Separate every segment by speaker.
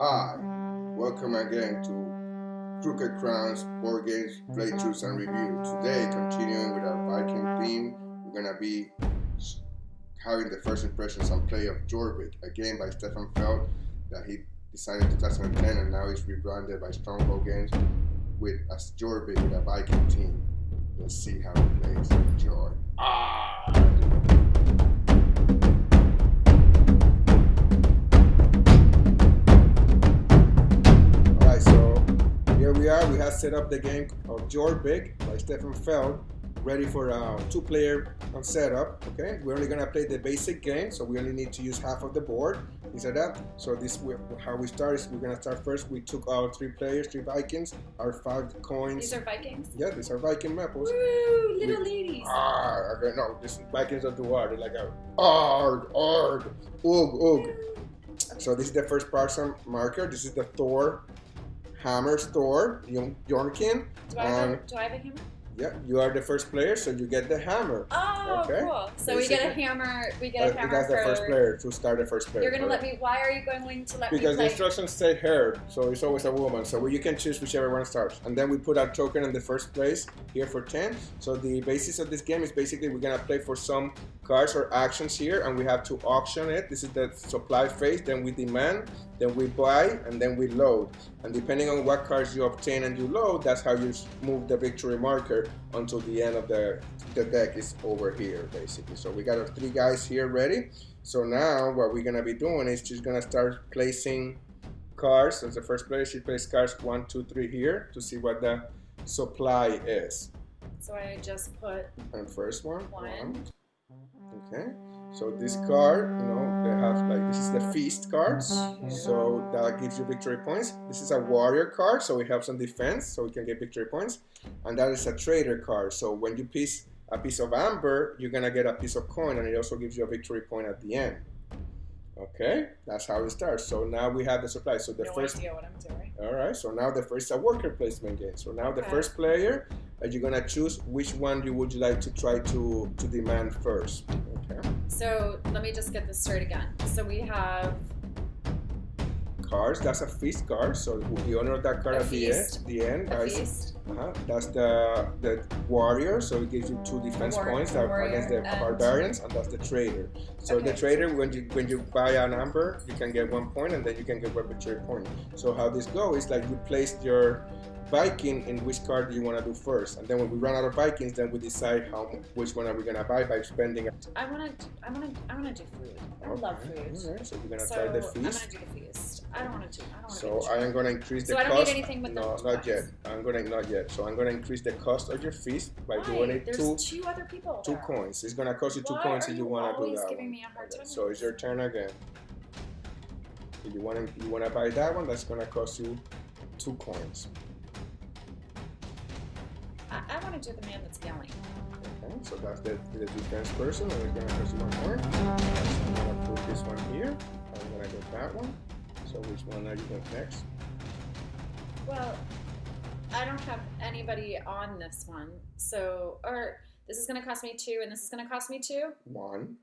Speaker 1: Hi, welcome again to Crooked Crowns Board Games Playthroughs and Review. Today, continuing with our Viking theme, we're gonna be having the first impressions on play of Jorvik, a game by Stefan Feld that he designed in 2010 and now is rebranded by Stronghold Games with as Jorvik with a Viking team. Let's see how it plays. Enjoy. Alright, so here we are. We have set up the game of Jorvik by Stefan Feld, ready for a two-player setup. Okay, we're only gonna play the basic game, so we only need to use half of the board. Things like that. So how we start is we're gonna start first. We took our three players, three Vikings, our 5 coins.
Speaker 2: These are Vikings?
Speaker 1: Yeah, these are Viking maples.
Speaker 2: Woo, little ladies.
Speaker 1: Okay, no, this Vikings don't do art. They're like a arg, ugh. Okay. So this is the first person marker. This is the Thor hammer Thor, Jorvik.
Speaker 2: Do I have a hammer?
Speaker 1: Yeah, you are the first player, so you get the hammer.
Speaker 2: Oh, okay. Cool. So we get a hammer. We get a hammer.
Speaker 1: That's the first player to start the first player.
Speaker 2: You're gonna let me. Why are you going to let me?
Speaker 1: Because the instructions say her, so it's always a woman. So you can choose whichever one starts, and then we put our token in the first place here for 10. So the basis of this game is basically we're gonna play for some cards or actions here, and we have to auction it. This is the supply phase. Then we demand, then we buy, and then we load. And depending on what cards you obtain and you load, that's how you move the victory marker until the end of the deck is over here, basically. So we got our 3 guys here ready. So now what we're gonna be doing is just gonna start placing cards. As the first player, she plays cards 1, 2, 3 here to see what the supply is.
Speaker 2: So I just put.
Speaker 1: And first one.
Speaker 2: One.
Speaker 1: Okay. So this card, they have this is the feast cards, so that gives you victory points. This is a warrior card, so it helps on defense, so we can get victory points. And that is a trader card, so when you piece a piece of amber, you're gonna get a piece of coin, and it also gives you a victory point at the end. Okay, that's how it starts. So now we have the supply. So the first.
Speaker 2: No idea what I'm doing.
Speaker 1: All right. So now the first is a worker placement game. So now the first player, you're gonna choose which one you would like to try to demand first. Okay.
Speaker 2: So let me just get this straight again. So we have
Speaker 1: cards. That's a feast card. So the owner of that card at the end.
Speaker 2: A feast.
Speaker 1: That's the warrior. So it gives you 2 defense points against the barbarians, and that's the trader. So the trader, when you buy an amber, you can get 1 point, and then you can get 1 victory point. So how this goes is like you placed your Viking in which card do you want to do first, and then when we run out of Vikings, then we decide which one are we gonna buy by spending.
Speaker 2: I wanna do food. I love food.
Speaker 1: Alright, so we're gonna try the feast.
Speaker 2: I'm gonna do the feast. I don't want to.
Speaker 1: So I am gonna increase the cost.
Speaker 2: So I don't need anything with
Speaker 1: no, not yet. Not yet. So I'm gonna increase the cost of your feast by doing it
Speaker 2: There's 2 other people.
Speaker 1: 2 coins. It's gonna cost you 2 coins if you wanna do that.
Speaker 2: Always giving me a hard time.
Speaker 1: So it's your turn again. If you wanna buy that one, that's gonna cost you 2 coins.
Speaker 2: I want to do the man that's yelling.
Speaker 1: Okay, so that's the defense person, and it's going to cost you 1 point. So I'm going to put this one here. I'm going to get that one. So which one are you going next?
Speaker 2: Well, I don't have anybody on this one. So, this is going to cost me 2, and this is going to cost me 2?
Speaker 1: 1.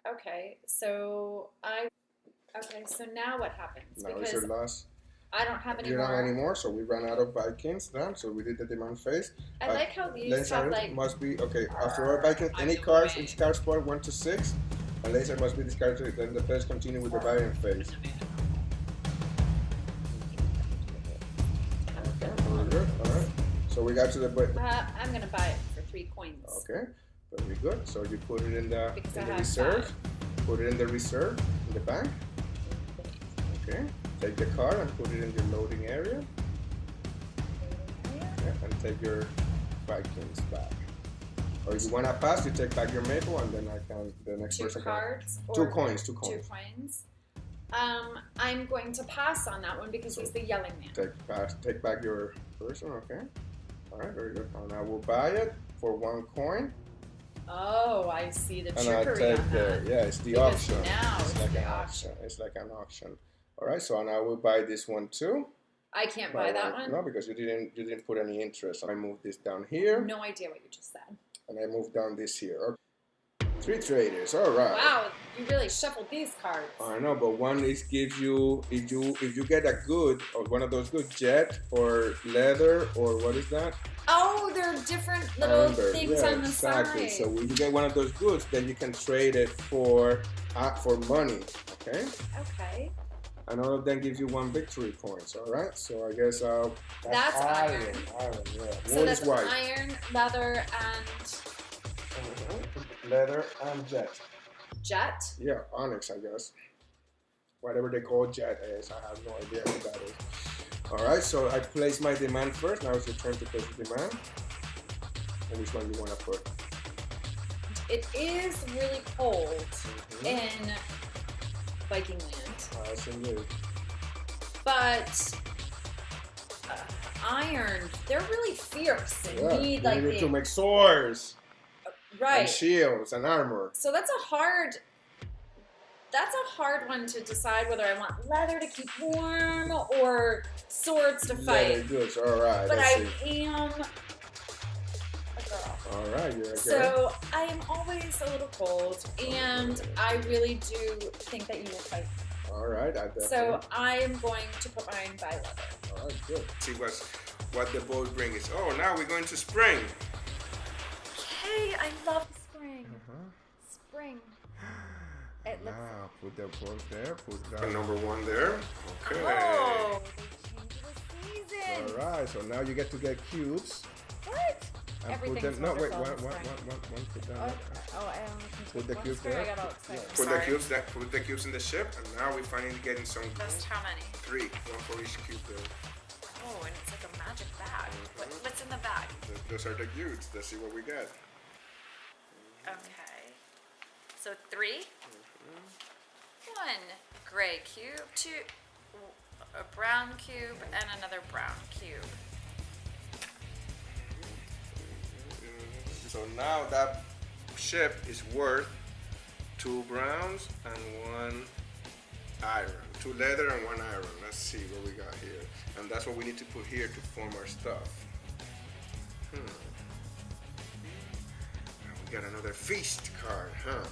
Speaker 2: Okay, so so now what happens?
Speaker 1: Now it's your last.
Speaker 2: I don't have any
Speaker 1: you
Speaker 2: more.
Speaker 1: don't have any more, so we ran out of Vikings then. So we did the demand phase.
Speaker 2: I like how these have
Speaker 1: must be okay. After all Vikings, any cards in card spot 1 to 6, a laser must be discarded. Then the players continue with the buying phase. Okay, very good. All right. So we got to the.
Speaker 2: I'm gonna buy it for 3 coins.
Speaker 1: Okay, very good. So you put it in the reserve. 5. Put it in the reserve in the bank. Okay. Take the card and put it in your loading area. Yeah, and take your Vikings back. Or if you want to pass, you take back your maple, and then the next
Speaker 2: 2
Speaker 1: person
Speaker 2: cards.
Speaker 1: Can, 2 coins.
Speaker 2: 2 coins. I'm going to pass on that one because he's the yelling man.
Speaker 1: Take back your person. Okay. All right, very good. And I will buy it for 1 coin.
Speaker 2: Oh, I see the trickery
Speaker 1: and I take
Speaker 2: on that.
Speaker 1: Yeah, it's the auction.
Speaker 2: Now
Speaker 1: it's like an auction. It's like an auction. All right, so now we'll buy this one too.
Speaker 2: I can't buy that one?
Speaker 1: No, because you didn't put any interest. I moved this down here.
Speaker 2: No idea what you just said.
Speaker 1: And I moved down this here. Okay. 3 traders. All right.
Speaker 2: Wow, you really shuffled these cards.
Speaker 1: I know, but one is gives you if you get a good or one of those good jet or leather or what is that?
Speaker 2: Oh, there are different little
Speaker 1: Amber.
Speaker 2: things
Speaker 1: Yeah,
Speaker 2: on the
Speaker 1: exactly.
Speaker 2: side.
Speaker 1: So when you get one of those goods, then you can trade it for money. Okay.
Speaker 2: Okay.
Speaker 1: And all of them gives you 1 victory points. All right. So I guess
Speaker 2: That's iron.
Speaker 1: Iron. Yeah.
Speaker 2: So
Speaker 1: Wood
Speaker 2: that's
Speaker 1: is white.
Speaker 2: iron, leather, and
Speaker 1: Leather and jet.
Speaker 2: jet.
Speaker 1: Yeah, onyx, I guess. Whatever they call jet is, I have no idea what that is. All right, so I place my demand first. Now it's your turn to place the demand. And which one you want to put?
Speaker 2: It is really cold in Viking land.
Speaker 1: Yes, indeed.
Speaker 2: But iron, they're really fierce and need like
Speaker 1: you need to make swords,
Speaker 2: right,
Speaker 1: and shields, and armor.
Speaker 2: So that's a hard one to decide whether I want leather to keep warm or swords to fight.
Speaker 1: Leather goods, all right.
Speaker 2: But I am a girl.
Speaker 1: All right, you're a girl.
Speaker 2: So I am always a little cold, and I really do think that you will fight.
Speaker 1: All right, I definitely.
Speaker 2: So I am going to put mine by leather.
Speaker 1: All right, good. See what the boat brings. Oh, now we're going to spring.
Speaker 2: Hey, I love spring. Spring. It looks.
Speaker 1: Now put the boat there. Put that number 1 there. Okay.
Speaker 2: Oh, they changed the season.
Speaker 1: All right, so now you get to get cubes.
Speaker 2: What?
Speaker 1: And
Speaker 2: Everything's
Speaker 1: put them, no, wait,
Speaker 2: wonderful
Speaker 1: one,
Speaker 2: in spring.
Speaker 1: put them.
Speaker 2: Oh, I only can
Speaker 1: Put the
Speaker 2: take
Speaker 1: cubes
Speaker 2: one
Speaker 1: there.
Speaker 2: spring. I got all excited.
Speaker 1: Put the cubes in the ship, and now we're finally getting some.
Speaker 2: Just how many?
Speaker 1: 3, 1 for each cube there.
Speaker 2: Oh, and it's like a magic bag. What's in the bag?
Speaker 1: Those are the cubes. Let's see what we get.
Speaker 2: Okay. So 3. 1 gray cube, 2 a brown cube, and another brown cube.
Speaker 1: So now that ship is worth 2 browns and 1 iron. 2 leather and 1 iron. Let's see what we got here. And that's what we need to put here to form our stuff. And we got another feast card, huh?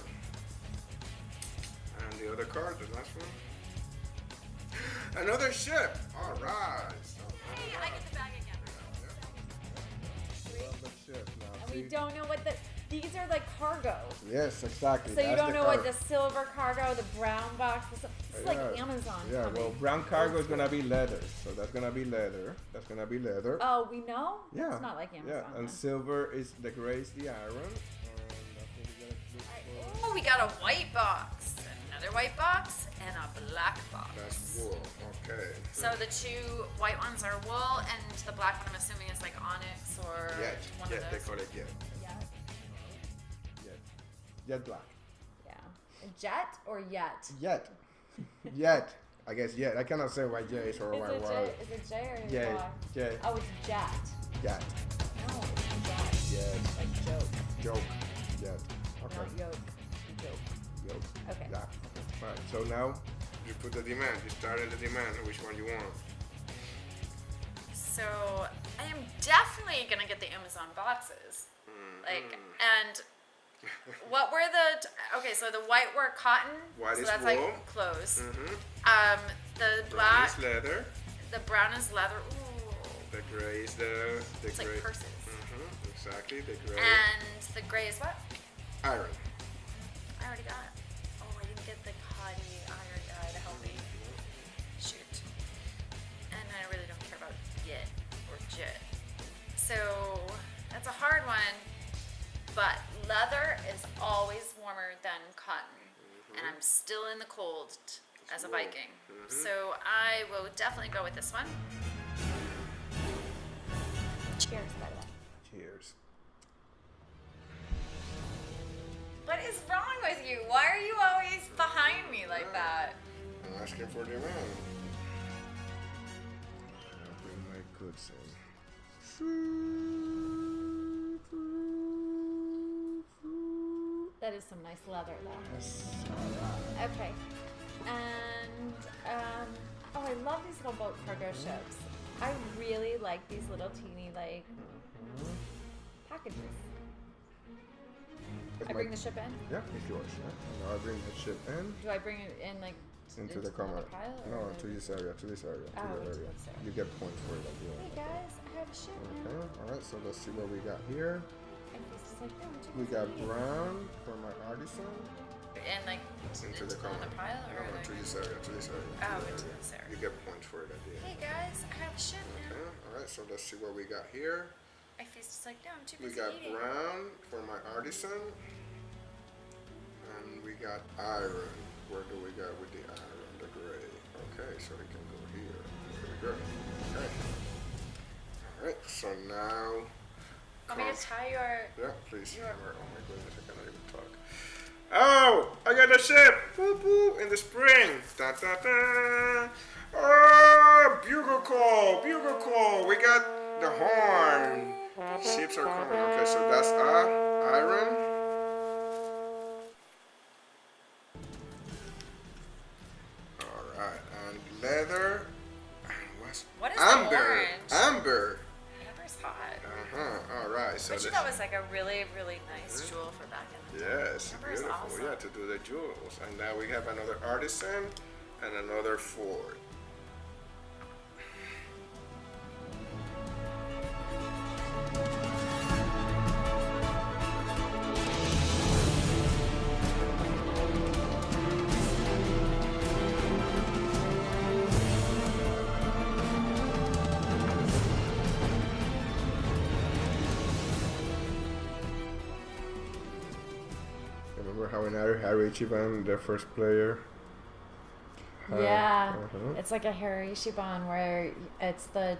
Speaker 1: And the other card, the last one. Another ship. All right.
Speaker 2: Hey, I get the bag again. And we
Speaker 1: See?
Speaker 2: don't know what these are like cargo.
Speaker 1: Yes, exactly.
Speaker 2: So you don't know what the silver cargo, the brown box, it's like Amazon.
Speaker 1: Yeah,
Speaker 2: coming.
Speaker 1: well, brown cargo is gonna be leather, so that's gonna be leather. That's gonna be leather.
Speaker 2: Oh, we know?
Speaker 1: Yeah.
Speaker 2: It's not like Amazon.
Speaker 1: Yeah, and
Speaker 2: then.
Speaker 1: silver is the gray is the iron. And that's what we gotta look for.
Speaker 2: Oh, we got a white box, another white box, and a black box.
Speaker 1: That's wool. Okay.
Speaker 2: So the 2 white ones are wool, and the black one I'm assuming is like onyx or one
Speaker 1: Jet,
Speaker 2: of
Speaker 1: they
Speaker 2: those.
Speaker 1: call it jet. Jet black.
Speaker 2: Yeah. A jet or yet?
Speaker 1: Jet. Jet. I guess jet. I cannot say why J is or
Speaker 2: Is
Speaker 1: why
Speaker 2: it
Speaker 1: Y.
Speaker 2: J? Is it J or is it
Speaker 1: J.
Speaker 2: Y?
Speaker 1: J.
Speaker 2: Oh, it's jet.
Speaker 1: Jet.
Speaker 2: No, it's jet.
Speaker 1: Jet.
Speaker 2: Like joke.
Speaker 1: Joke. Jet. Okay.
Speaker 2: Not yoke. Joke.
Speaker 1: Yoke.
Speaker 2: Okay.
Speaker 1: Yeah. Okay. Alright, so now you put the demand. You start in the demand which one you want.
Speaker 2: So I am definitely gonna get the Amazon boxes. And what were okay, so the white were cotton.
Speaker 1: White
Speaker 2: so
Speaker 1: is
Speaker 2: that's
Speaker 1: wool.
Speaker 2: like clothes.
Speaker 1: Brown
Speaker 2: The black,
Speaker 1: is leather.
Speaker 2: the brown is leather. Ooh.
Speaker 1: The gray is the
Speaker 2: It's
Speaker 1: gray.
Speaker 2: like purses.
Speaker 1: Exactly, the gray.
Speaker 2: And the gray is what?
Speaker 1: Iron.
Speaker 2: I already got it. Oh, I didn't get the Coddy iron guy to help me. Shoot. And I really don't care about Yit or Jit. So that's a hard one. But leather is always warmer than cotton. And I'm still in the cold as a Viking. So I will definitely go with this one. Cheers, by the way.
Speaker 1: Cheers.
Speaker 2: What is wrong with you? Why are you always behind me like that?
Speaker 1: I'm asking for the amount. I'll bring my goods in.
Speaker 2: That is some nice leather, though.
Speaker 1: Yes. Alright.
Speaker 2: Okay. And, oh, I love these little boat cargo ships. I really like these little teeny, like, packages. I bring the ship in?
Speaker 1: Yeah, it's yours. Yeah. Now I bring the ship in.
Speaker 2: Do I bring it in like
Speaker 1: into the camera? No, to this area, to this area, to the area. You get points for it at the end.
Speaker 2: Hey guys, I have a ship now.
Speaker 1: Okay, alright, so let's see what we got here.
Speaker 2: Like, no,
Speaker 1: we got brown for my artisan.
Speaker 2: And like
Speaker 1: into the camera.
Speaker 2: Pile, or
Speaker 1: no, to this area, to this area.
Speaker 2: Oh, into this area.
Speaker 1: You get points for it at the end.
Speaker 2: Hey guys, I have a ship now.
Speaker 1: Okay, alright, so let's see what we got here.
Speaker 2: My face is like, no, I'm too
Speaker 1: We
Speaker 2: busy
Speaker 1: got
Speaker 2: eating.
Speaker 1: brown for my artisan. And we got iron. Where do we got with the iron? The gray. Okay, so it can go here. There we go. Okay. Alright, so now...
Speaker 2: Want me to tie your...
Speaker 1: Yeah, please. Oh my goodness, I cannot even talk. Oh! I got the ship! Boop boop! In the spring! Da da da! Oh! Bugle call! Bugle call! We got the horn! Ships are coming. Okay, so that's iron. Alright, and leather.
Speaker 2: What is
Speaker 1: amber?
Speaker 2: The orange?
Speaker 1: Amber.
Speaker 2: Amber's hot.
Speaker 1: Alright, so
Speaker 2: Which that was like a really, really nice jewel for back in the day.
Speaker 1: Yes,
Speaker 2: Amber is
Speaker 1: beautiful.
Speaker 2: awesome.
Speaker 1: Yeah, to do the jewels. And now we have another artisan and another Ford. Remember how in Harry Ichiban, the first player?
Speaker 2: Yeah, it's like a Harry Ichiban where it's the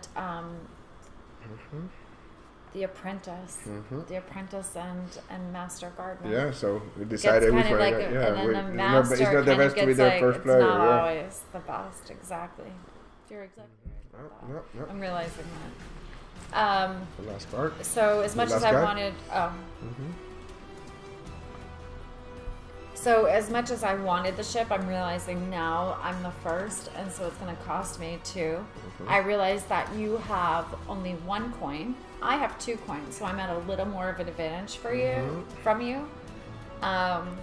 Speaker 2: apprentice, and master gardener.
Speaker 1: Yeah, so we decided we
Speaker 2: like
Speaker 1: forgot.
Speaker 2: and then the
Speaker 1: but
Speaker 2: master
Speaker 1: it's not the best to be the
Speaker 2: like,
Speaker 1: first player.
Speaker 2: It's not
Speaker 1: Yeah.
Speaker 2: always the best, exactly. You're exactly right about that. I'm realizing that.
Speaker 1: The last card.
Speaker 2: So as much as I wanted, so as much as I wanted the ship, I'm realizing now I'm the first, and so it's going to cost me 2. I realized that you have only 1 coin. I have 2 coins, so I'm at a little more of an advantage for you, from you. I'm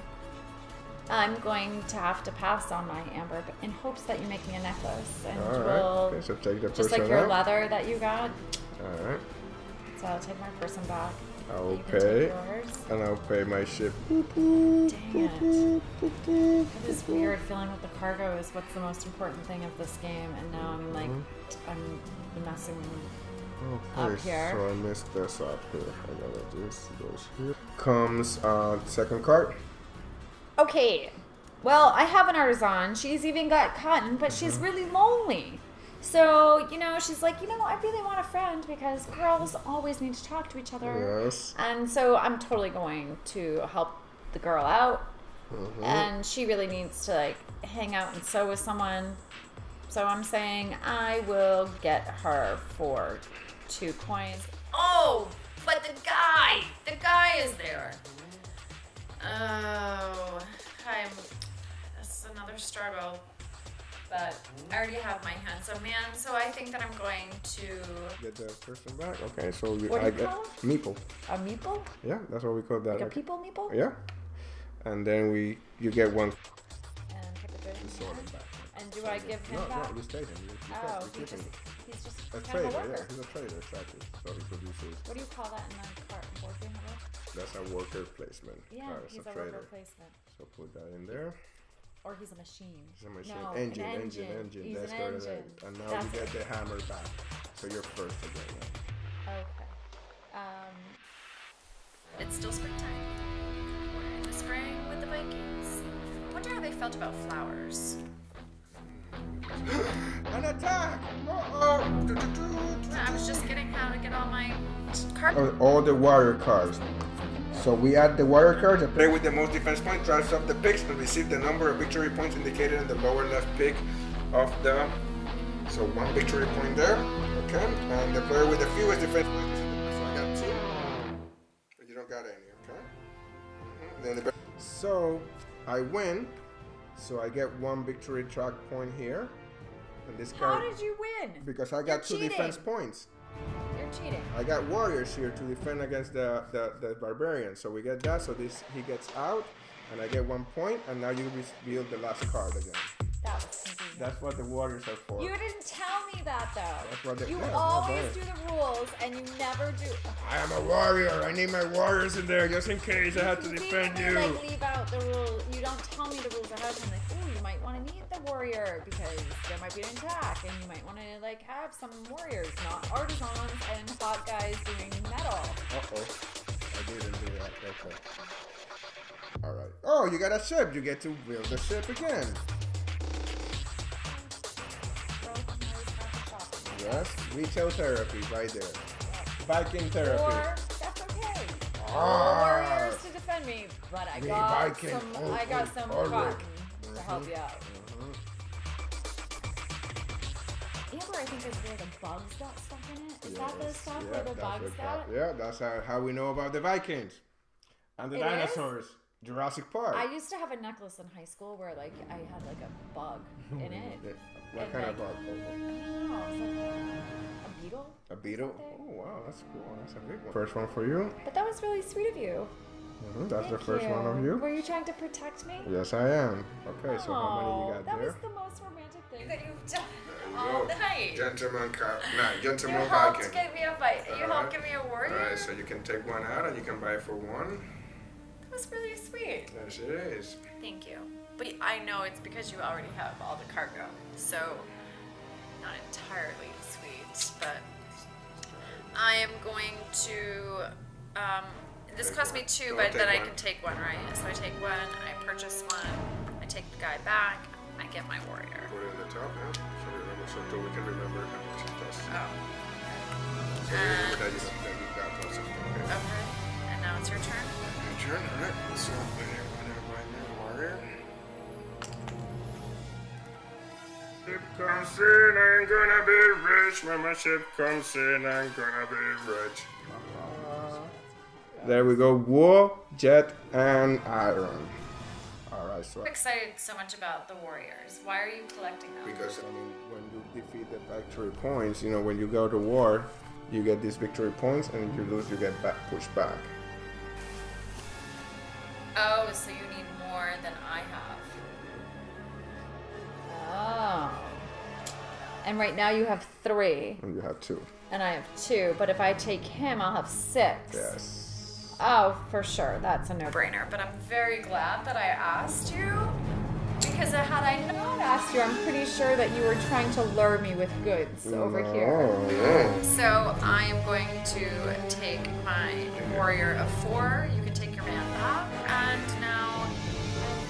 Speaker 2: going to have to pass on my amber, but in hopes that you make me a necklace, and
Speaker 1: Okay, so take the
Speaker 2: just like your leather that you got.
Speaker 1: All right.
Speaker 2: So I'll take my person back.
Speaker 1: I'll pay, and I'll pay my ship. Boop, boop,
Speaker 2: Dang it.
Speaker 1: boop, boop, boop,
Speaker 2: This weird feeling with the cargo is what's the most important thing of this game, and now I'm like, I'm messing up here.
Speaker 1: So I missed this up here. I gotta this goes here. Comes second card.
Speaker 2: Okay, well, I have an artisan. She's even got cotton, but she's really lonely. So, she's like, I really want a friend because girls always need to talk to each other.
Speaker 1: Yes.
Speaker 2: And so I'm totally going to help the girl out. And she really needs to, hang out and sew with someone. So I'm saying I will get her for 2 coins. Oh, but the guy is there. Oh, that's another struggle. But I already have my handsome man, so I think that I'm going to
Speaker 1: Get the person back. Okay, so
Speaker 2: What do you
Speaker 1: get
Speaker 2: call it?
Speaker 1: meeple.
Speaker 2: A meeple?
Speaker 1: Yeah, that's what we call that.
Speaker 2: Like a people meeple?
Speaker 1: Yeah. And then you get 1.
Speaker 2: And put the bit in
Speaker 1: Sort
Speaker 2: here.
Speaker 1: of back.
Speaker 2: And do I give him back?
Speaker 1: No, you stay him.
Speaker 2: He's just
Speaker 1: a
Speaker 2: kind
Speaker 1: trader.
Speaker 2: of a worker.
Speaker 1: Yeah, he's a trader, exactly. So he produces.
Speaker 2: What do you call that in the board game?
Speaker 1: That's a worker placement.
Speaker 2: Yeah, he's a worker placement.
Speaker 1: So put that in there.
Speaker 2: Or he's a machine.
Speaker 1: It's a machine.
Speaker 2: No,
Speaker 1: engine.
Speaker 2: He's
Speaker 1: That's
Speaker 2: an
Speaker 1: correct.
Speaker 2: engine.
Speaker 1: And now
Speaker 2: That's
Speaker 1: you get the hammer back. So you're first again.
Speaker 2: Okay. It's still springtime. We're in the spring with the Vikings. I wonder how they felt about flowers.
Speaker 1: An attack! Uh-oh!
Speaker 2: I was just getting how to get all my cards.
Speaker 1: All the warrior cards. So we add the warrior cards. The player with the most defense points drives up the picks and receives the number of victory points indicated in the lower left pick of the. So 1 victory point there. Okay. And the player with the fewest defense points. So I got 2. But you don't got any. Okay. Then so I win. So I get 1 victory track point here. And this
Speaker 2: How
Speaker 1: card.
Speaker 2: did you win?
Speaker 1: Because I got 2 defense points.
Speaker 2: You're cheating.
Speaker 1: I got warriors here to defend against the barbarian. So we get that. So he gets out, and I get 1 point. And now you reveal the last card again.
Speaker 2: That was convenient.
Speaker 1: That's what the warriors are for.
Speaker 2: You didn't tell me that though.
Speaker 1: That's what
Speaker 2: you always do the rules and you never do.
Speaker 1: I am a warrior. I need my warriors in there just in case I have to defend you.
Speaker 2: Like leave out the rules. You don't tell me the rules ahead of time. Like, ooh, you might want to meet the warrior because there might be an attack, and you might want to like have some warriors, not artisans and hot guys doing metal.
Speaker 1: I didn't do that. Okay. All right. Oh, you got a ship. You get to build the ship again. Yes, retail therapy right there. Viking therapy.
Speaker 2: Or that's okay. Warriors to defend me, but I got some cotton to help you out. Amber, I think is where the bugs got stuck in it. Is that the stuff where the bugs got?
Speaker 1: Yeah, that's how we know about the Vikings and the dinosaurs. Jurassic Park.
Speaker 2: I used to have a necklace in high school where like I had like a bug in it.
Speaker 1: What kind of bug?
Speaker 2: I don't know. It was like a beetle.
Speaker 1: A beetle? Oh wow, that's cool. That's a big one. First one for you.
Speaker 2: But that was really sweet of you.
Speaker 1: That's the first one of you.
Speaker 2: Were you trying to protect me?
Speaker 1: Yes, I am. Okay, so how many you got
Speaker 2: that
Speaker 1: there?
Speaker 2: was the most romantic thing that you've done all night.
Speaker 1: Gentleman
Speaker 2: You helped get me a fight. You helped give me a warrior.
Speaker 1: Alright, so you can take one out and you can buy it for one.
Speaker 2: That was really sweet.
Speaker 1: Yes, it is.
Speaker 2: Thank you. But I know it's because you already have all the cargo. So, not entirely sweet, but I am going to, this cost me 2, but then I can take one, right? So I take one, I purchase one, I take the guy back, I get my warrior.
Speaker 1: Put it in the top, yeah. So we can remember how much it costs.
Speaker 2: Oh.
Speaker 1: So remember that you got lots of them. Okay.
Speaker 2: Okay. And now it's your turn.
Speaker 1: Your turn, alright. So I'm gonna buy my warrior. Ship comes in, I'm gonna be rich. When my ship comes in, I'm gonna be rich. There we go. War, jet, and iron. Alright, so.
Speaker 2: I'm excited so much about the warriors. Why are you collecting them?
Speaker 1: Because, I mean, when you defeat the victory points, you know, when you go to war, you get these victory points, and if you lose, you get pushed back.
Speaker 2: Oh, so you need more than I have. Oh. And right now you have 3.
Speaker 1: And you have 2.
Speaker 2: And I have 2, but if I take him, I'll have 6.
Speaker 1: Yes.
Speaker 2: Oh, for sure. That's a no-brainer. But I'm very glad that I asked you, because had I not asked you, I'm pretty sure that you were trying to lure me with goods over here.
Speaker 1: Yeah.
Speaker 2: So I am going to take my warrior of 4. You can take your man back. And now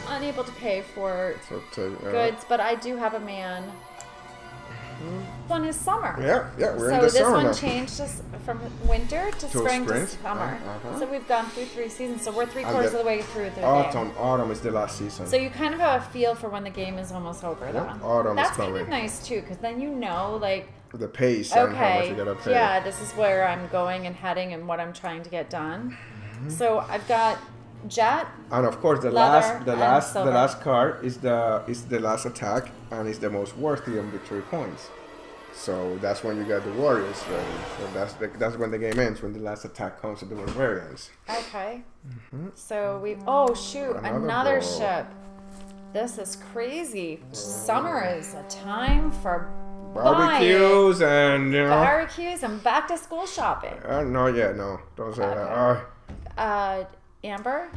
Speaker 2: I'm unable to pay for goods, but I do have a man. This one is summer.
Speaker 1: Yeah, we're in
Speaker 2: so
Speaker 1: the
Speaker 2: this
Speaker 1: summer
Speaker 2: one
Speaker 1: now.
Speaker 2: changed us from winter to spring to summer. So we've gone through 3 seasons. So we're 3/4 of the way through the game.
Speaker 1: Autumn is the last season.
Speaker 2: So you kind of have a feel for when the game is almost over.
Speaker 1: Yeah, autumn
Speaker 2: That's
Speaker 1: is
Speaker 2: kind
Speaker 1: coming.
Speaker 2: of nice too, because then you know, like,
Speaker 1: the pace and how much you gotta pay.
Speaker 2: yeah, this is where I'm going and heading and what I'm trying to get done. So I've got jet.
Speaker 1: And of course, the last card is the last attack and is the most worthy on victory points. So that's when you got the warriors ready. So that's when the game ends, when the last attack comes to the barbarians.
Speaker 2: Okay. So oh shoot, another
Speaker 1: boat.
Speaker 2: ship. This is crazy. Summer is a time for
Speaker 1: Barbecues
Speaker 2: buying.
Speaker 1: and
Speaker 2: Barbecues and back to school shopping.
Speaker 1: No, don't say that.
Speaker 2: Amber.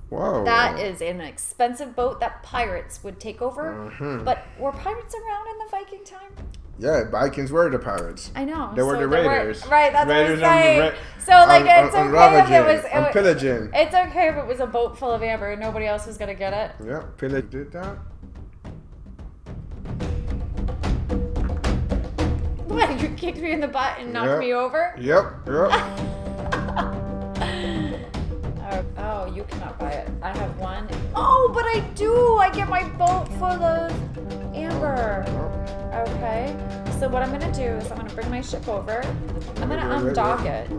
Speaker 1: Whoa.
Speaker 2: That is an expensive boat that pirates would take over. But were pirates around in the Viking time?
Speaker 1: Yeah, Vikings were the pirates.
Speaker 2: I know.
Speaker 1: They were the raiders.
Speaker 2: Right, that's
Speaker 1: Raiders
Speaker 2: what I'm saying. So like it's okay if it was
Speaker 1: pillaging.
Speaker 2: It's okay if it was a boat full of amber and nobody else was gonna get it.
Speaker 1: Yeah, pillage did that.
Speaker 2: What? You kicked me in the butt and knocked me over?
Speaker 1: Yep.
Speaker 2: Oh, you cannot buy it. I have 1. Oh, but I do. I get my boat full of amber. Okay. So what I'm gonna do is I'm gonna bring my ship over. I'm gonna undock it.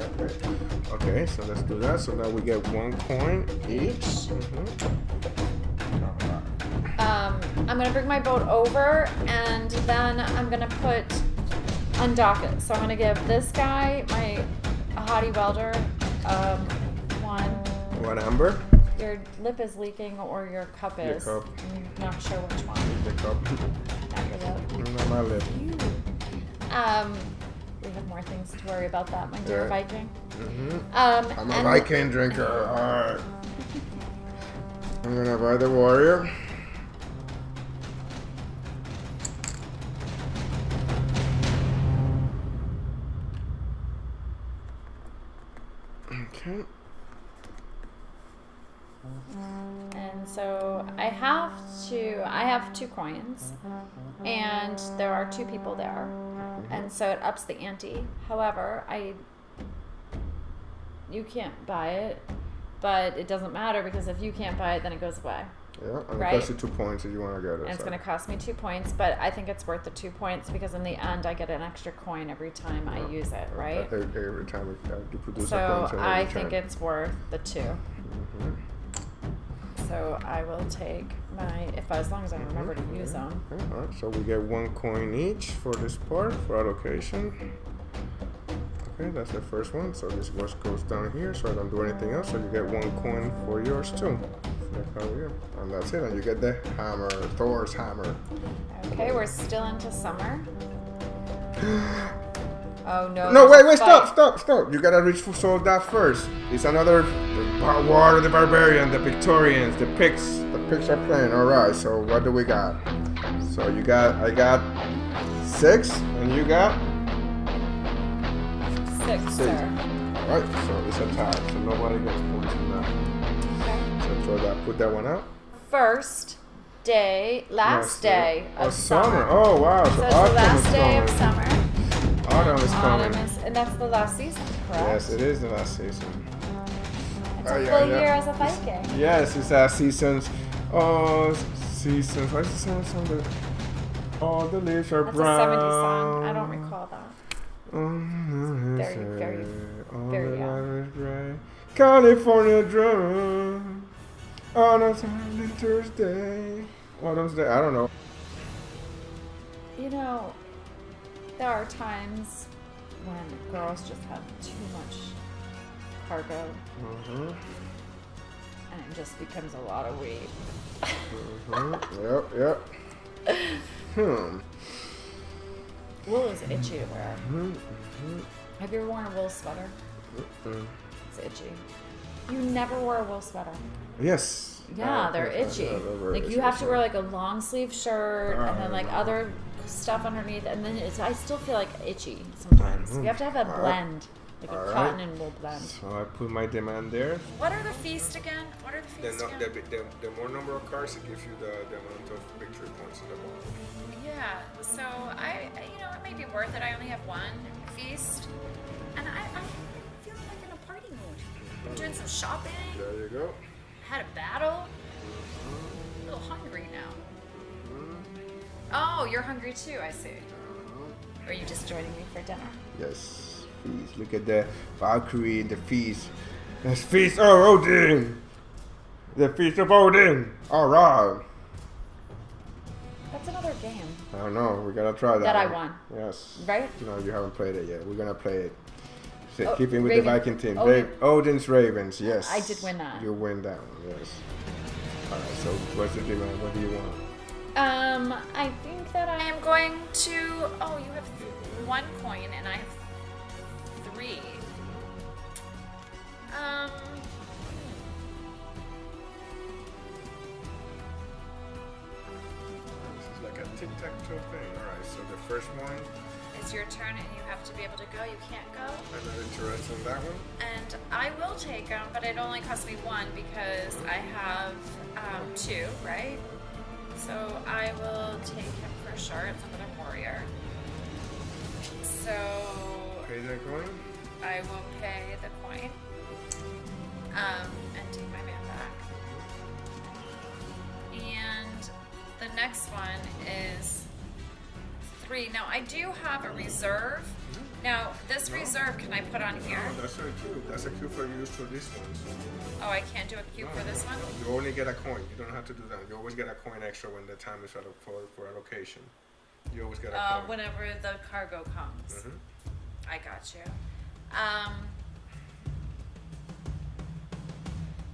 Speaker 1: Okay, so let's do that. So now we get 1 coin each.
Speaker 2: I'm gonna bring my boat over, and then I'm gonna put undock it. So I'm gonna give this guy, my hottie welder, one.
Speaker 1: What, amber?
Speaker 2: Your lip is leaking or your cup is.
Speaker 1: Your cup.
Speaker 2: I'm not sure which one.
Speaker 1: The cup.
Speaker 2: Not your lip.
Speaker 1: Not my lip.
Speaker 2: We have more things to worry about that, my dear Viking.
Speaker 1: I'm a Viking drinker. Alright. I'm gonna buy the warrior. Okay.
Speaker 2: And so I have 2 coins, and there are 2 people there, and so it ups the ante. However, you can't buy it, but it doesn't matter because if you can't buy it, then it goes away.
Speaker 1: Yeah, and
Speaker 2: right?
Speaker 1: it costs you 2 points if you want to get it.
Speaker 2: And it's going to cost me 2 points, but I think it's worth the 2 points because in the end I get an extra coin every time I use it, right?
Speaker 1: Every time you produce
Speaker 2: so
Speaker 1: a coin.
Speaker 2: I think it's worth the 2. So I will take as long as I remember to use them.
Speaker 1: Okay, alright, so we get 1 coin each for this part, for allocation. Okay, that's the first one. So this goes down here, so I don't do anything else. So you get 1 coin for yours too. And that's it, and you get the hammer, Thor's hammer.
Speaker 2: Okay, we're still into summer. Oh no.
Speaker 1: No, wait, stop. You gotta reach for that first. It's another War of the Barbarian, the Victorians, the Picts. The Picts are playing. Alright, so what do we got? So I got 6, and you got
Speaker 2: 6, sir.
Speaker 1: Alright, so it's a tie, so nobody gets points in that. So put that one out.
Speaker 2: Last day of summer.
Speaker 1: Oh wow!
Speaker 2: So it's the last day of summer.
Speaker 1: Autumn is coming.
Speaker 2: And that's the last season, correct?
Speaker 1: Yes, it is the last season.
Speaker 2: It's a full year as a Viking.
Speaker 1: Yes, it's our seasons. Oh, seasons. What's the song? All the leaves are
Speaker 2: That's
Speaker 1: brown.
Speaker 2: a 70s song. I don't recall that. Very young.
Speaker 1: California drum on a winter's day. Autumn's day. I don't know.
Speaker 2: You know, there are times when girls just have too much cargo, and it just becomes a lot of weight.
Speaker 1: Yep.
Speaker 2: Wool is itchy to wear. Have you ever worn a wool sweater? It's itchy. You never wore a wool sweater.
Speaker 1: Yes.
Speaker 2: Yeah, they're itchy. Like you have to wear like a long sleeve shirt and then like other stuff underneath, and then I still feel like itchy sometimes. You have to have a blend, like a cotton and wool blend.
Speaker 1: So I put my demand there.
Speaker 2: What are the feasts again?
Speaker 1: The more number of cards, it gives you the amount of victory points in the ball.
Speaker 2: Yeah. So it may be worth it. I only have 1 feast, and I'm feeling like in a party mood. I'm doing some shopping.
Speaker 1: There you go.
Speaker 2: Had a battle. A little hungry now. Oh, you're hungry too, I see. Or are you just joining me for dinner?
Speaker 1: Yes. Feast. Look at the Valkyrie in the feast. Let's feast of Odin. The feast of Odin. Alright.
Speaker 2: That's another game.
Speaker 1: I don't know. We gotta try that.
Speaker 2: That I won.
Speaker 1: Yes.
Speaker 2: Right?
Speaker 1: No, you haven't played it yet. We're gonna play it.
Speaker 2: Raven.
Speaker 1: Keeping with the Viking team. Odin's Ravens, yes.
Speaker 2: I did win that.
Speaker 1: You win that one, yes. Alright, so what's the demand? What do you want?
Speaker 2: I think that I am going to... Oh, you have 1 coin and I have 3.
Speaker 1: This is like a tic-tac-toe thing. Alright, so the first one...
Speaker 2: It's your turn and you have to be able to go. You can't go.
Speaker 1: I'm not interested in that one.
Speaker 2: And I will take them, but it only costs me 1 because I have 2, right? So I will take him for sure. It's another warrior. So
Speaker 1: Pay that coin?
Speaker 2: I will pay the coin and take my man back. And the next one is 3. Now I do have a reserve. Now this reserve can I put on here?
Speaker 1: No, that's a cube. That's a cube for use for this one.
Speaker 2: Oh, I can't do a cube for this one?
Speaker 1: You only get a coin. You don't have to do that. You always get a coin extra when the time is for allocation. You always gotta come.
Speaker 2: Whenever the cargo comes. I got you.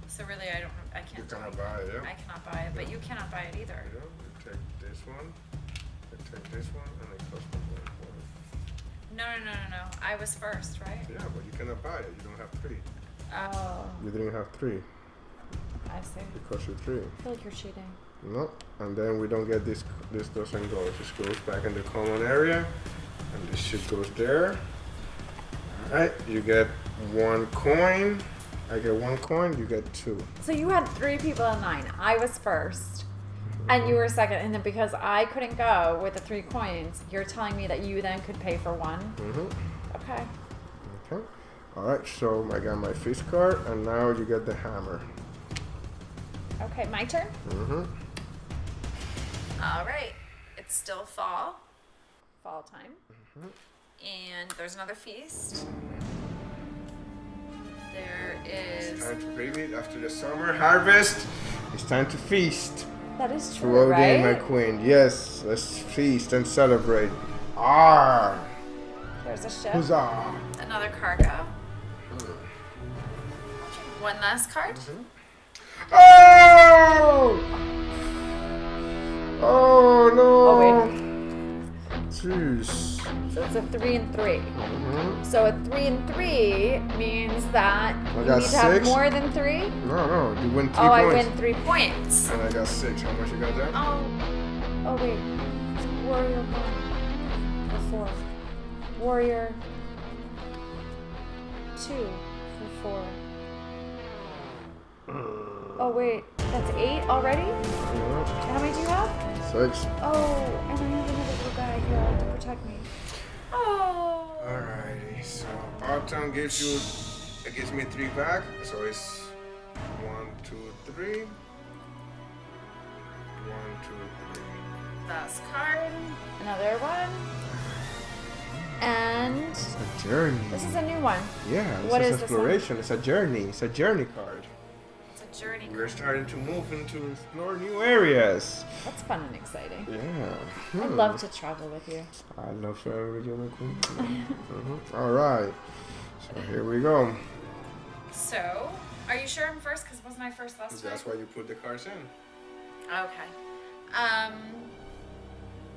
Speaker 2: So really, I can't.
Speaker 1: You cannot buy it, yeah?
Speaker 2: I cannot buy it, but you cannot buy it either.
Speaker 1: Yeah, you take this one, you take this one, and it costs me $1.
Speaker 2: No. I was first, right?
Speaker 1: Yeah, but you cannot buy it. You don't have 3.
Speaker 2: Oh.
Speaker 1: You didn't have 3.
Speaker 2: I see.
Speaker 1: It costs you 3.
Speaker 2: I feel like you're cheating.
Speaker 1: No, and then we don't get this. This doesn't go. It just goes back in the common area, and this shit goes there. All right, you get 1 coin. I get 1 coin. You get 2.
Speaker 2: So you had 3 people in line. I was first, and you were second. And then because I couldn't go with the 3 coins, you're telling me that you then could pay for 1. Okay.
Speaker 1: Okay. All right. So I got my fish card, and now you get the hammer.
Speaker 2: Okay, my turn. All right. It's still fall time, and there's another feast. There is.
Speaker 1: It's time to baby after the summer harvest. It's time to feast.
Speaker 2: That is true,
Speaker 1: Throw
Speaker 2: right?
Speaker 1: in my queen. Yes, let's feast and celebrate. Ah,
Speaker 2: There's a ship.
Speaker 1: huzzah!
Speaker 2: Another cargo. One last card.
Speaker 1: Oh! Oh no!
Speaker 2: Oh wait.
Speaker 1: Jeez.
Speaker 2: So it's a 3 and 3. So a 3 and 3 means that you
Speaker 1: got
Speaker 2: need to have
Speaker 1: 6.
Speaker 2: more than 3.
Speaker 1: No, you win 3
Speaker 2: Oh,
Speaker 1: points.
Speaker 2: I win 3 points.
Speaker 1: And I got 6. How much you got there?
Speaker 2: Oh wait. Warrior 1 for 4. Warrior 2 for 4. Oh wait, that's 8 already? How many do you have?
Speaker 1: 6.
Speaker 2: Oh, and I have another little guy here to protect me. Oh.
Speaker 1: Alrighty, so bottom gives me 3 back, so it's 1, 2, 3. 1, 2, 3.
Speaker 2: Last card. Another one. And
Speaker 1: It's a journey.
Speaker 2: this is a new one.
Speaker 1: Yeah,
Speaker 2: What
Speaker 1: this
Speaker 2: is
Speaker 1: is
Speaker 2: this
Speaker 1: exploration. It's a journey. It's a journey card.
Speaker 2: It's a journey
Speaker 1: We're
Speaker 2: card.
Speaker 1: starting to move into explore new areas.
Speaker 2: That's fun and exciting.
Speaker 1: Yeah.
Speaker 2: I'd love to travel with you.
Speaker 1: I love traveling with you, my queen. All right. So here we go.
Speaker 2: So, are you sure I'm first? Because wasn't I first last time?
Speaker 1: That's why you put the cards in.
Speaker 2: Okay.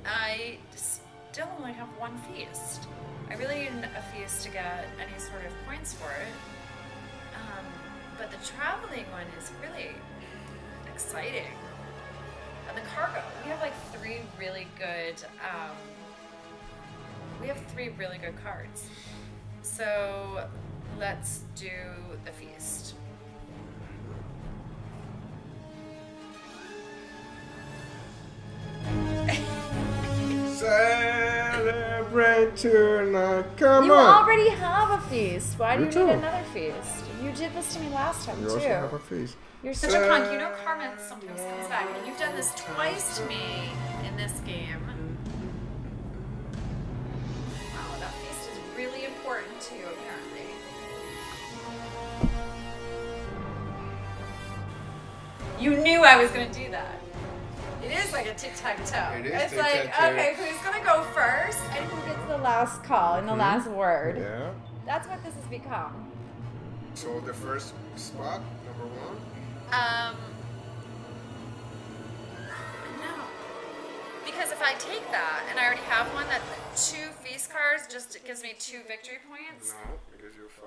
Speaker 2: I still only have 1 feast. I really need a feast to get any sort of points for it. But the traveling one is really exciting. And the cargo, we have like 3 really good, cards. So let's do the feast.
Speaker 1: Celebrate tonight. Come
Speaker 2: You
Speaker 1: on.
Speaker 2: already have a feast. Why do
Speaker 1: Me
Speaker 2: you
Speaker 1: too.
Speaker 2: need another feast? You did this to me last time
Speaker 1: You
Speaker 2: too.
Speaker 1: also have a feast.
Speaker 2: You're such a punk. You know karma sometimes comes back, and you've done this twice to me in this game. Wow, that feast is really important to you, apparently. You knew I was gonna do that. It is like a tic-tac-toe.
Speaker 1: It is
Speaker 2: It's like,
Speaker 1: tic-tac-toe.
Speaker 2: okay, who's gonna go first? And who gets the last call and the last word?
Speaker 1: Yeah.
Speaker 2: That's what this has become.
Speaker 1: So the first spot, number 1.
Speaker 2: No. Because if I take that, and I already have one, that 2 feast cards just gives me 2 victory points.
Speaker 1: No, because you're 5.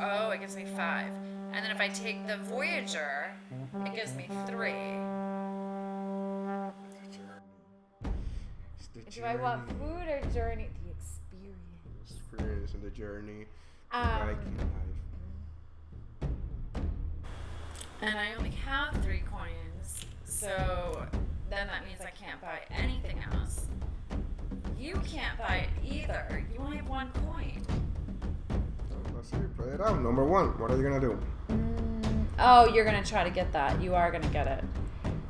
Speaker 2: Oh, it gives me 5. And then if I take the Voyager, it gives me 3. Do I want food or journey? The experience.
Speaker 1: Experience in the journey.
Speaker 2: Um,
Speaker 1: Viking life.
Speaker 2: And I only have 3 coins, so then that means I can't buy anything else. You can't buy it either. You only have 1 coin.
Speaker 1: Let's see, play it out. Number 1, what are you gonna do?
Speaker 2: Oh, you're gonna try to get that. You are gonna get it.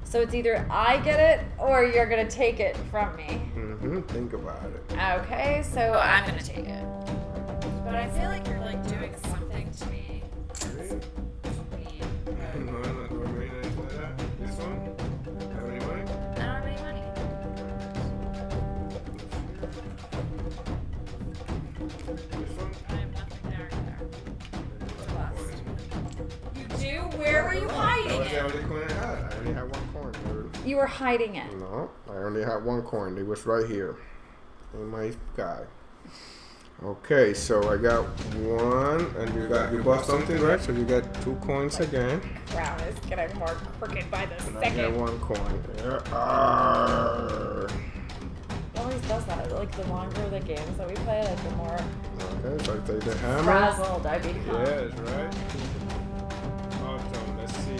Speaker 2: So it's either I get it or you're gonna take it from me.
Speaker 1: Think about it.
Speaker 2: Okay, so I'm gonna take it. But I feel like you're like doing something to me.
Speaker 1: Really? No, I'm not doing anything like that. This one? Have any money?
Speaker 2: I don't have any money. Where were you
Speaker 1: That
Speaker 2: hiding
Speaker 1: was the
Speaker 2: it?
Speaker 1: only coin I had. I only had one coin.
Speaker 2: You were hiding it.
Speaker 1: No, I only had one coin. It was right here in my guy. Okay, so I got one, and you bought something, right? So you got 2 coins again.
Speaker 2: Crown is getting more crooked by the
Speaker 1: And I
Speaker 2: second.
Speaker 1: got 1 coin. Yeah.
Speaker 2: It always does that. Like the longer the games that we play, like the more
Speaker 1: Okay, so I take the hammer.
Speaker 2: frazzled I become.
Speaker 1: Yes, right. Awesome. Let's see.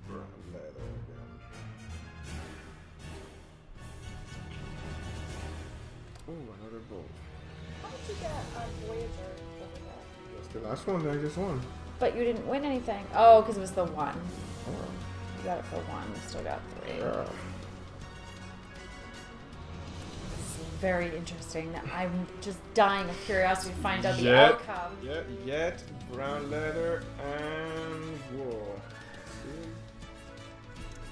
Speaker 1: Brown leather again. Oh, another bolt.
Speaker 2: How did you get on Voyager over there?
Speaker 1: That's the last one that I just won.
Speaker 2: But you didn't win anything. Oh, because it was the 1.
Speaker 1: Oh,
Speaker 2: You got it for 1. You still got 3.
Speaker 1: yeah.
Speaker 2: This is very interesting. I'm just dying of curiosity to find out the
Speaker 1: Jet.
Speaker 2: outcome.
Speaker 1: Yet, brown leather, and wool. See?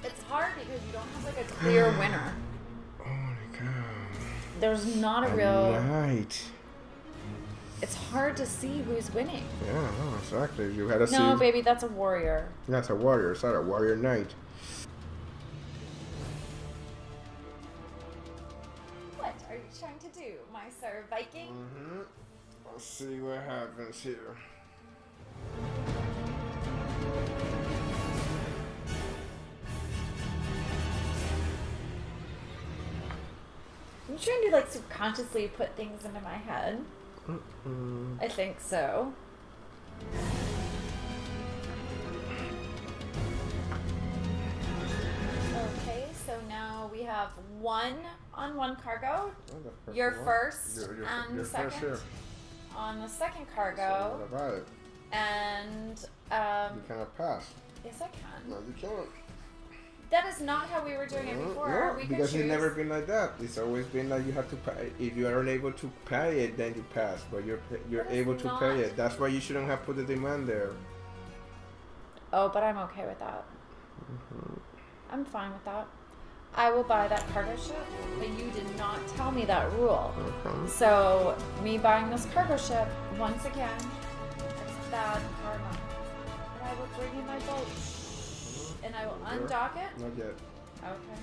Speaker 2: It's hard because you don't have like a clear winner.
Speaker 1: Holy cow.
Speaker 2: There's not a real.
Speaker 1: Knight.
Speaker 2: It's hard to see who's winning.
Speaker 1: Yeah, no, exactly. You had to see.
Speaker 2: No, baby, that's a warrior.
Speaker 1: That's a warrior. It's not a warrior knight.
Speaker 2: What are you trying to do, my sir Viking?
Speaker 1: Mm-hmm. Let's see what happens here.
Speaker 2: I'm trying to like subconsciously put things into my head. I think so. Okay, so now we have 1-on-1 cargo. You're first and
Speaker 1: You're
Speaker 2: second
Speaker 1: first here.
Speaker 2: on the second
Speaker 1: So
Speaker 2: cargo.
Speaker 1: what about it?
Speaker 2: And
Speaker 1: You cannot pass.
Speaker 2: yes, I can.
Speaker 1: No, you can't.
Speaker 2: That is not how we were doing it before.
Speaker 1: No,
Speaker 2: We could
Speaker 1: because it's
Speaker 2: choose.
Speaker 1: never been like that. It's always been like you have to pay. If you are unable to pay it, then you pass. But you're
Speaker 2: That is
Speaker 1: able to
Speaker 2: not-
Speaker 1: pay it. That's why you shouldn't have put the demand there.
Speaker 2: Oh, but I'm okay with that. I'm fine with that. I will buy that cargo ship, but you did not tell me that rule.
Speaker 1: Okay.
Speaker 2: So, me buying this cargo ship, once again, is bad karma. And I will bring in my boat. And I will undock it.
Speaker 1: Not yet.
Speaker 2: Okay.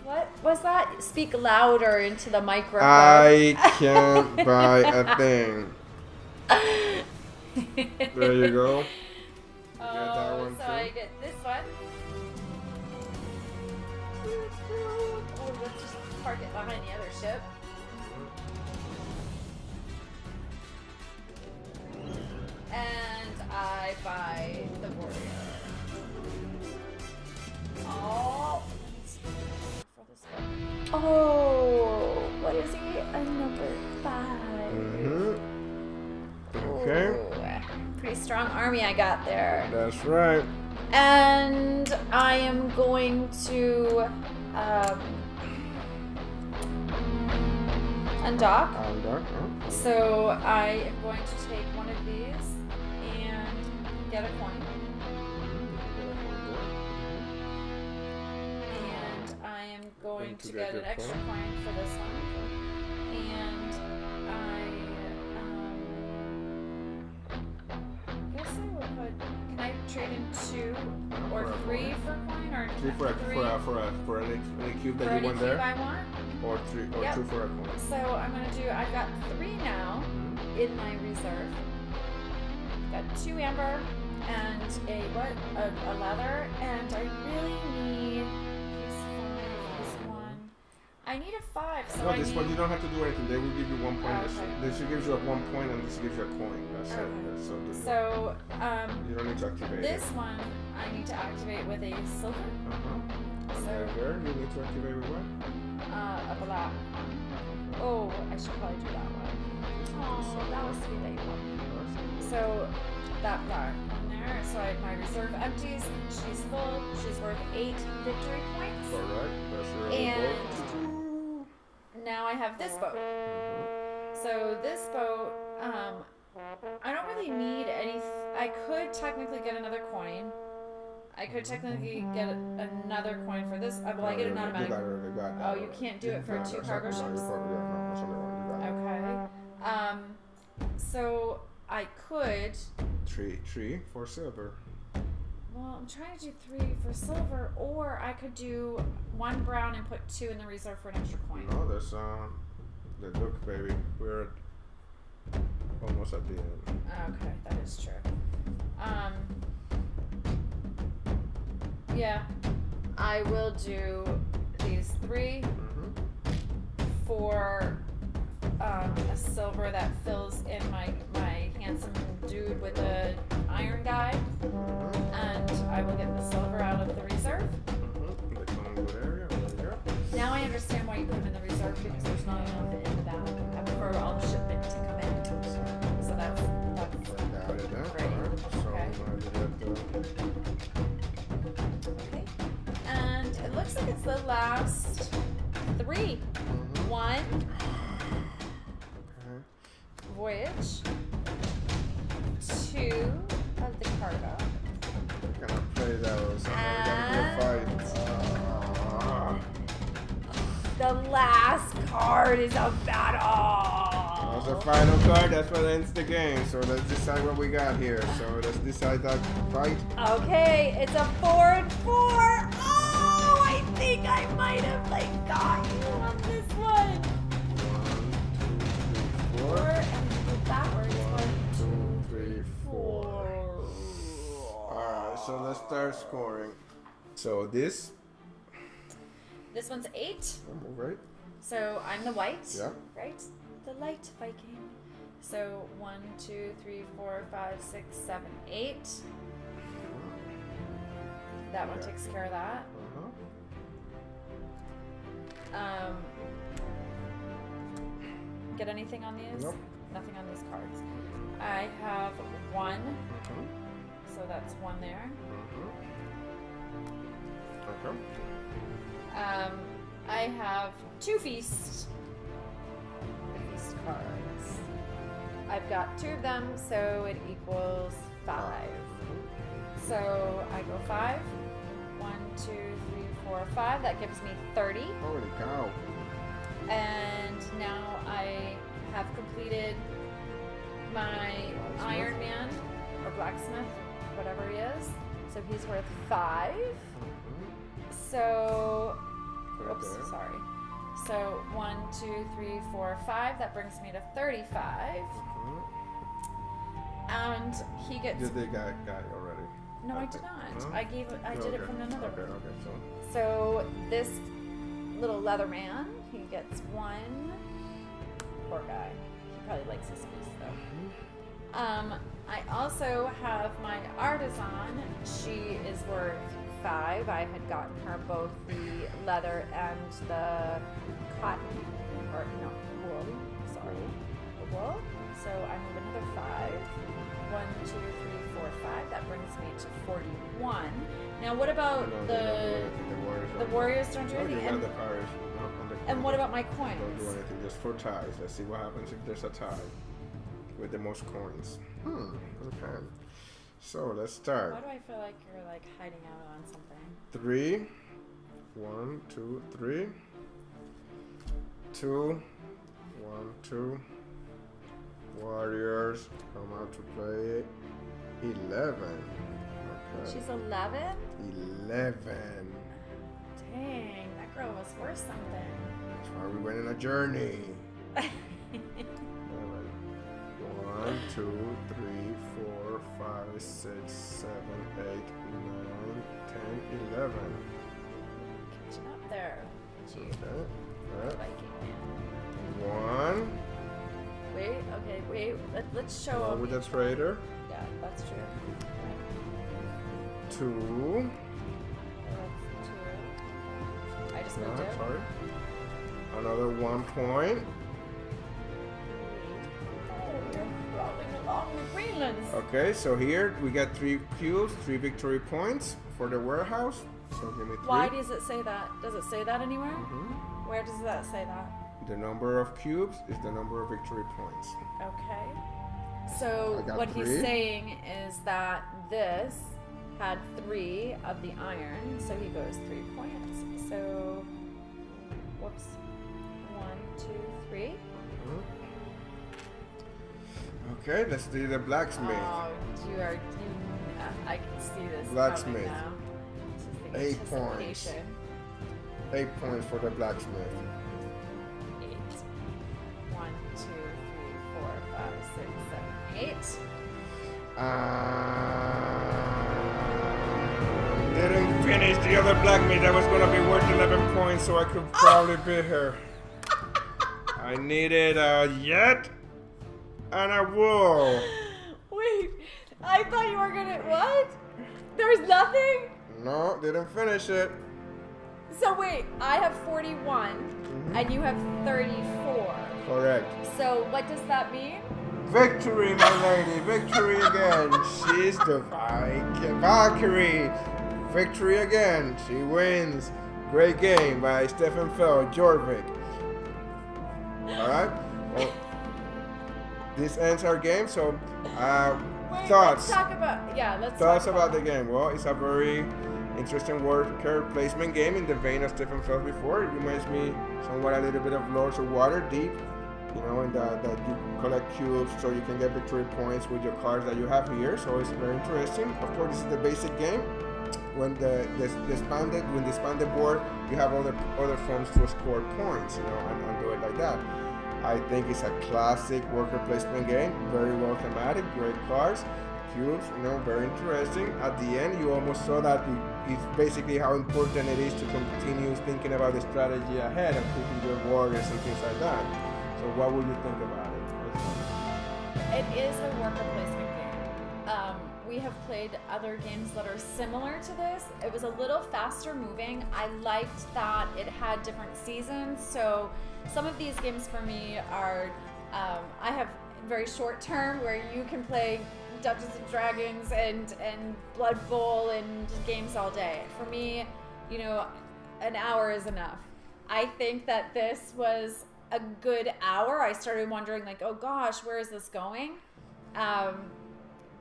Speaker 2: What was that? Speak louder into the microphone.
Speaker 1: I can't buy a thing. There you go. You get that one
Speaker 2: so
Speaker 1: too.
Speaker 2: I get this one. Oh, let's just park it behind the other ship. And I buy the warrior. Oh. For this one. Oh, what is he? A number 5.
Speaker 1: Okay.
Speaker 2: Ooh, pretty strong army I got there.
Speaker 1: That's right.
Speaker 2: And I am going to undock. So I am going to take one of these and get a coin. And I am going to get an extra coin for this one. And I guess I will put. Can I trade in 2 or 3 for a coin, or
Speaker 1: 3 for any cube
Speaker 2: for
Speaker 1: that
Speaker 2: any
Speaker 1: you want
Speaker 2: cube
Speaker 1: there,
Speaker 2: I want?
Speaker 1: or 3 or
Speaker 2: Yep.
Speaker 1: 2 for a coin.
Speaker 2: So I'm gonna do. I've got 3 now in my reserve. Got 2 amber and a leather, and I really need this 1. I need a 5. So
Speaker 1: No,
Speaker 2: I
Speaker 1: this
Speaker 2: need,
Speaker 1: one you don't have to do anything. They will give you 1 point.
Speaker 2: Oh, okay.
Speaker 1: This gives you a 1 point, and this gives you a coin. That's
Speaker 2: Okay.
Speaker 1: it. That's
Speaker 2: So
Speaker 1: you don't need to activate
Speaker 2: this
Speaker 1: it.
Speaker 2: one I need to activate with a silver.
Speaker 1: And
Speaker 2: So
Speaker 1: then there, you need to activate with what?
Speaker 2: a black. Oh, I should probably do that one. Oh, that was sweet that you helped me. So that black one there. So my reserve empties. She's full. She's worth 8 victory points.
Speaker 1: Correct. That's your other
Speaker 2: And
Speaker 1: boat.
Speaker 2: now I have this boat. So this boat, I don't really need any. I could technically get another coin, I could technically get another coin for this. Well, I get an
Speaker 1: You
Speaker 2: automatic.
Speaker 1: got it, you got
Speaker 2: Oh,
Speaker 1: that
Speaker 2: you
Speaker 1: already.
Speaker 2: can't do it for
Speaker 1: No,
Speaker 2: two
Speaker 1: that's
Speaker 2: cargo
Speaker 1: not- no,
Speaker 2: ships?
Speaker 1: no, that's only one. You got it.
Speaker 2: Okay. So I could.
Speaker 1: Three for silver.
Speaker 2: Well, I'm trying to do 3 for silver, or I could do 1 brown and put 2 in the reserve for an extra coin.
Speaker 1: No, there's look, baby, we're almost at the end.
Speaker 2: Okay, that is true. Yeah, I will do these 3 for a silver that fills in my handsome dude with the iron guy, and I will get the silver out of the reserve.
Speaker 1: The common good area. There you go.
Speaker 2: Now I understand why you put them in the reserve, because there's not enough in the back for all the shipment to come in. So that's
Speaker 1: Got it, huh?
Speaker 2: great.
Speaker 1: Alright, so
Speaker 2: Okay. Okay. And it looks like it's the last 3. 1 voyage, 2 of the cargo,
Speaker 1: We're gonna play those.
Speaker 2: and
Speaker 1: We're gonna fight.
Speaker 2: the last card is a battle.
Speaker 1: That's the final card. That's what ends the game. So let's decide what we got here. So let's decide that fight.
Speaker 2: Okay, it's a 4 and 4. Oh, I think I might have got you on this one.
Speaker 1: 1, 2, 3, 4.
Speaker 2: 4 and go backwards.
Speaker 1: 1, 2, 3, 4. Alright, so let's start scoring. So this,
Speaker 2: This one's 8.
Speaker 1: right?
Speaker 2: So I'm the white.
Speaker 1: Yeah.
Speaker 2: Right? The light Viking. So 1, 2, 3, 4, 5, 6, 7, 8. That one takes care of that. Get anything on these?
Speaker 1: Nope.
Speaker 2: Nothing on these cards. I have 1. So that's 1 there.
Speaker 1: Okay.
Speaker 2: I have 2 feast. The feast cards. I've got 2 of them, so it equals 5. So I go 5. 1, 2, 3, 4, 5. That gives me 30.
Speaker 1: Holy cow.
Speaker 2: And now I have completed my Iron Man or blacksmith, whatever he is. So he's worth 5. So, oops,
Speaker 1: there.
Speaker 2: sorry. So 1, 2, 3, 4, 5. That brings me to 35. And he gets.
Speaker 1: Did they got already?
Speaker 2: No, I did not.
Speaker 1: Huh?
Speaker 2: I did it from another
Speaker 1: Okay,
Speaker 2: one.
Speaker 1: okay,
Speaker 2: So this little leather man, he gets 1. Poor guy. He probably likes his piece though. I also have my artisan. She is worth 5. I had gotten her both the leather and the cotton, or no, wool. Sorry, the wool. So I move another 5. 1, 2, 3, 4, 5. That brings me to 41. Now, what about the warriors? Don't do anything.
Speaker 1: And the Irish.
Speaker 2: And what about my
Speaker 1: Don't do
Speaker 2: coins?
Speaker 1: anything, just for ties. Let's see what happens if there's a tie with the most coins. Okay. So let's start.
Speaker 2: Why do I feel like you're hiding out on something?
Speaker 1: 3. 1, 2, 3. 2. 1, 2. Warriors come out to play 11. Okay.
Speaker 2: She's 11?
Speaker 1: 11.
Speaker 2: Dang, that girl was worth something.
Speaker 1: That's why we went on a journey. 1, 2, 3, 4, 5, 6, 7, 8, 9, 10, 11.
Speaker 2: Catching up there.
Speaker 1: Okay. Alright.
Speaker 2: Viking man.
Speaker 1: 1.
Speaker 2: Wait. Let's show
Speaker 1: Along
Speaker 2: up.
Speaker 1: with the trader.
Speaker 2: Yeah, that's true.
Speaker 1: 2.
Speaker 2: That's 2. I just moved it.
Speaker 1: Sorry. Another 1 point.
Speaker 2: Rolling along the Greenlands.
Speaker 1: Okay, so here we got 3 cubes, 3 victory points for the warehouse. So give me 3.
Speaker 2: Why does it say that? Does it say that anywhere?
Speaker 1: Mhm.
Speaker 2: Where does that say that?
Speaker 1: The number of cubes is the number of victory points.
Speaker 2: Okay. So
Speaker 1: I got
Speaker 2: what he's
Speaker 1: 3.
Speaker 2: saying is that this had 3 of the iron, so he goes 3 points. So, whoops. 1, 2, 3.
Speaker 1: Okay, let's do the blacksmith.
Speaker 2: Oh, I can see this.
Speaker 1: Blacksmith.
Speaker 2: Now. This is the
Speaker 1: 8 points.
Speaker 2: anticipation.
Speaker 1: 8 points for the blacksmith.
Speaker 2: 8. 1, 2, 3, 4, 5, 6, 7, 8.
Speaker 1: Didn't finish the other blacksmith. That was gonna be worth 11 points, so I could probably beat her. I needed a yet and a wool.
Speaker 2: Wait, I thought you were gonna. What? There's nothing?
Speaker 1: No, didn't finish it.
Speaker 2: So wait, I have 41 and you have 34.
Speaker 1: Correct.
Speaker 2: So what does that mean?
Speaker 1: Victory, my lady. Victory again. She's the Valkyrie. Victory again. She wins. Great game by Stefan Feld, Jorvik. Alright. Well, this ends our game. So,
Speaker 2: Wait,
Speaker 1: thoughts.
Speaker 2: Let's talk about. Yeah, let's
Speaker 1: Thoughts
Speaker 2: talk
Speaker 1: about the game. Well, it's a very interesting worker placement game in the vein of Stefan Feld before. It reminds me somewhat a little bit of Lords of Waterdeep. You know, and that you collect cubes so you can get victory points with your cards that you have here. So it's very interesting. Of course, this is the basic game. When the expanded board, you have other forms to score points. You know, and do it like that. I think it's a classic worker placement game. Very well thematic, great cards, cubes. You know, very interesting. At the end, you almost saw that it's basically how important it is to continue thinking about the strategy ahead and picking your warriors and things like that. So what would you think about it?
Speaker 2: It is a worker placement game. We have played other games that are similar to this. It was a little faster moving. I liked that it had different seasons. So some of these games for me are, I have very short term where you can play Dungeons and Dragons and Blood Bowl and games all day. For me, you know, an hour is enough. I think that this was a good hour. I started wondering like, oh gosh, where is this going?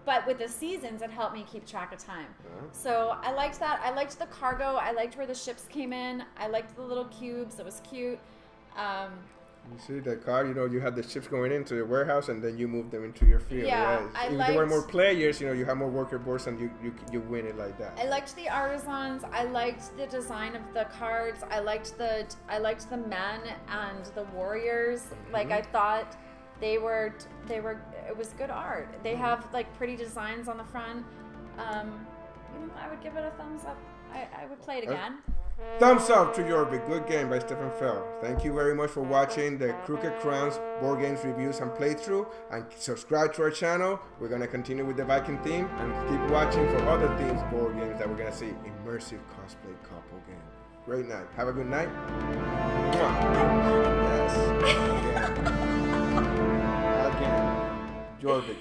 Speaker 2: But with the seasons, it helped me keep track of time. So I liked that. I liked the cargo. I liked where the ships came in. I liked the little cubes. It was cute.
Speaker 1: You see the card, you know, you had the ships going into the warehouse and then you move them into your field.
Speaker 2: Yeah,
Speaker 1: If there were more players, you know, you have more worker boards and you win it like that.
Speaker 2: I liked the artisans. I liked the design of the cards. I liked the men and the warriors. Like I thought they were it was good art. They have like pretty designs on the front. You know, I would give it a thumbs up. I would play it again.
Speaker 1: Thumbs up to Jörvik. Good game by Stefan Feld. Thank you very much for watching the Crooked Crowns board games reviews and playthrough. And subscribe to our channel. We're going to continue with the Viking theme and keep watching for other themes board games that we're going to see. Immersive cosplay couple game. Great night. Have a good night. Yes. Again. Jörvik.